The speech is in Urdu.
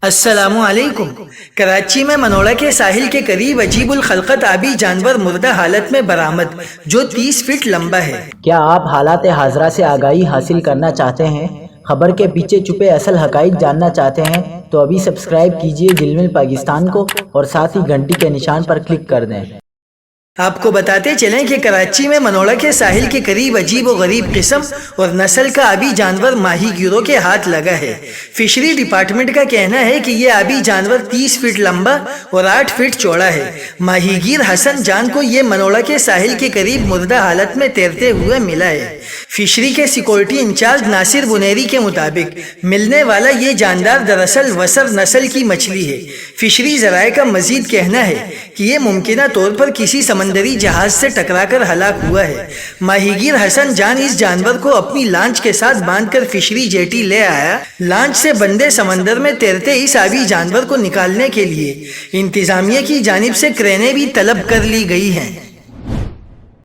السلام علیکم۔ کراچی میں منوڑا کے ساحل کے قریب عجیب الخلقت آبی جانور مردہ حالت میں برآمد جو 30 فٹ لمبا ہے۔ کیا آپ حالات حاضرہ سے آگاہی حاصل کرنا چاہتے ہیں؟ خبر کے پیچھے چھپے اصل حقائق جاننا چاہتے ہیں تو ابھی سبسکرائب کیجئے جلمل پاکستان کو اور ساتھ ہی گھنٹی کے نشان پر کلک کر دیں۔ آپ کو بتاتے چلیں کہ کراچی میں منوڑا کے ساحل کے قریب عجیب و غریب قسم اور نسل کا آبی جانور ماہی گیروں کے ہاتھ لگا ہے۔ فشری ڈپارٹمنٹ کا کہنا ہے کہ یہ آبی جانور 30 فٹ لمبا اور 8 فٹ چوڑا ہے۔ ماہی گیر حسن جان کو یہ منوڑا کے ساحل کے قریب مردہ حالت میں تیرتے ہوئے ملا ہے۔ فشری کے سیکورٹی انچارج ناصر بنیری کے مطابق ملنے والا یہ جاندار دراصل وسر نسل کی مچھلی ہے۔ فشری ذرائع کا مزید کہنا ہے کہ یہ ممکنہ طور پر کسی سمندری جہاز سے ٹکرا کر ہلاک ہوا ہے۔ ماہی گیر حسن جان اس جانور کو اپنی لانچ کے ساتھ باندھ کر فشری جیٹی لے آیا۔ لانچ سے بندے سمندر میں تیرتے اس آبی جانور کو نکالنے کے لیے انتظامیہ کی جانب سے کرینیں بھی طلب کر لی گئی ہیں۔